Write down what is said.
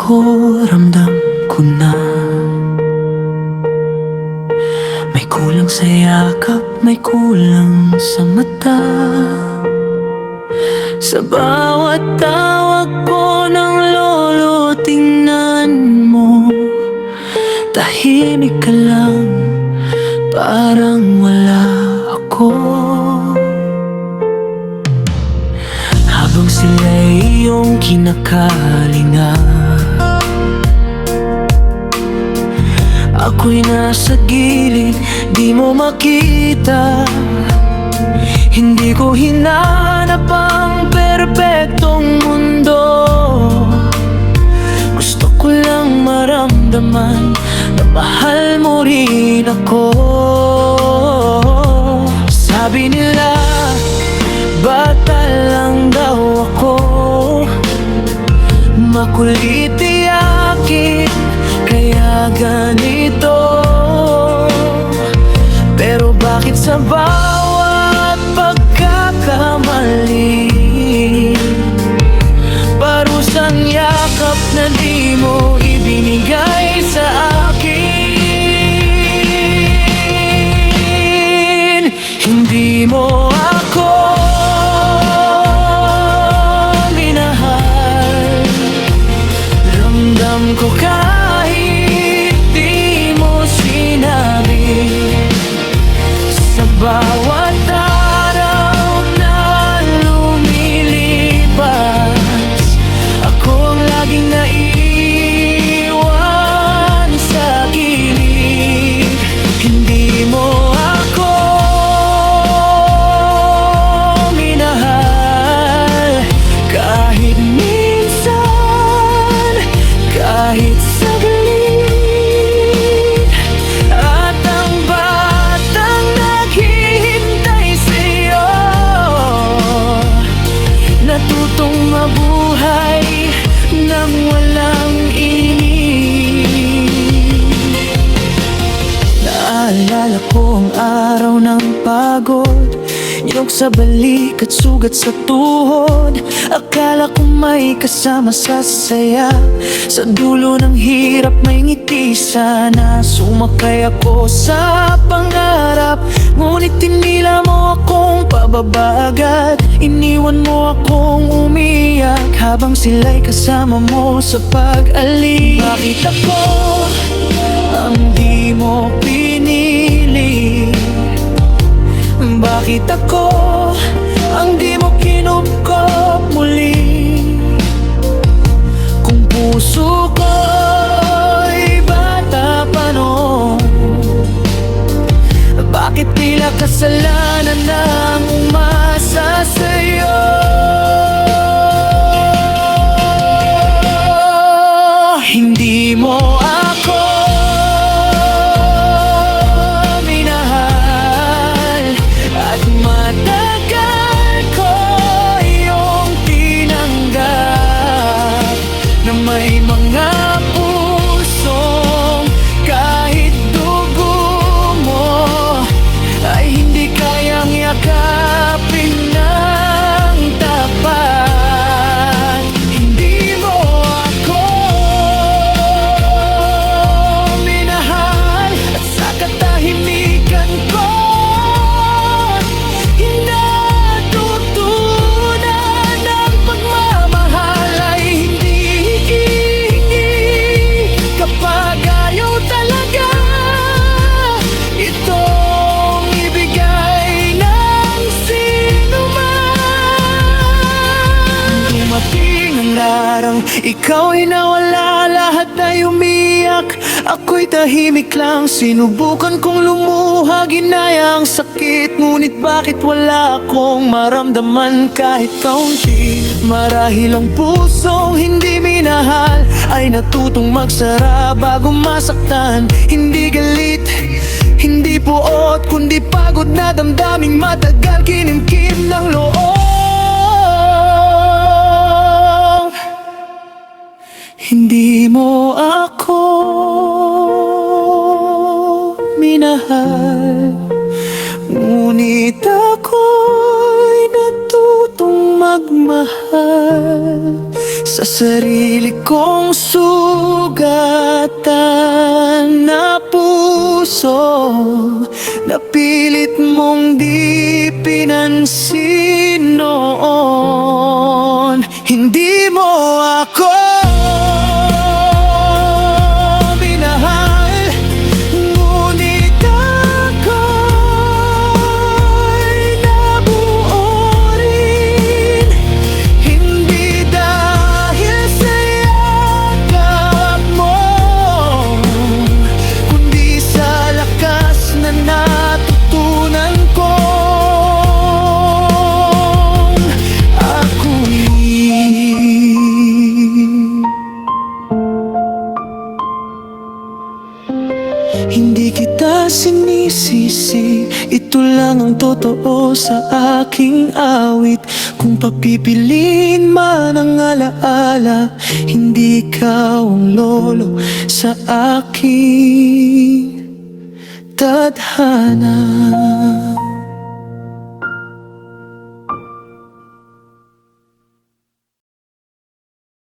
ako, ramdam ko na may kulang sa yakap, may kulang sa mata. Sa bawat tawag ko ng lolo, tingnan mo, tahimik ka lang, parang wala ako. Habang sila'y iyong kinakalinga, ako'y nasa gilid, di mo makita. Hindi ko hinahanap ang perpektong mundo. Gusto ko lang maramdaman na mahal mo rin ako. Sabi nila, bata lang daw ako, makulit iyakin, kaya ganito. Pero bakit sa bawat pagkakamali, parusang yakap na di mo ibinigay sa akin? Hindi mo ako minahal, ramdam ko kahit di mo sinabi. Sa bawat araw na lumilipas, ako ang laging naiwan sa gilid. Hindi mo ako minahal, kahit minsan, kahit saglit. At ang batang naghihintay sa'yo, natutong mabuhay nang walang inig. Naalala ko ang araw ng pagod, ilog sa balik at sugat sa tuhod. Akala ko may kasama sa saya, sa dulo ng hirap may ngiti sana. Sumakay ako sa pangarap, ngunit tinila mo akong pababa agad. Iniwan mo akong umiyak, habang sila'y kasama mo sa pag-alis. Bakit ako ang di mo pinili? Bakit ako ang di mo kinupkop muli? Kung puso ko'y bata pa noon, bakit tila kasalanan ang umasa sa'yo? Hindi mo ako minahal, at matagal ko iyong tinanggap, na may mga pusong kahit dugo mo ay hindi kayang yakapin ng tapat. Hindi mo ako minahal, at sa katahimikan ko natutunan ang pagmamahal ay hindi hihingi kapag ayaw talaga itong ibigay ng sinuman. Dumating ang larang, ikaw ay nawala, lahat ay umiyak, ako'y tahimik lang. Sinubukan kong lumuha, ginaya ang sakit, ngunit bakit wala akong maramdaman kahit kaunti? Marahil ang pusong hindi minahal ay natutong magsara bago masaktan. Hindi galit, hindi puot, kundi pagod na damdaming matagal kinimkim ng loob. Hindi mo ako minahal, ngunit ako'y natutong magmahal. sa sarili kong sugatan na puso. Napilit mong di pinansin noon. Hindi mo ako minahal, ngunit ako'y nabuo rin. Hindi dahil sa yakap mo, kundi sa lakas na natutunan kong ako'y hindi kita sinisisi. Ito lang ang totoo sa aking awit. Kung papipiliin man ang alaala, hindi ikaw ang lolo sa aking tadhana.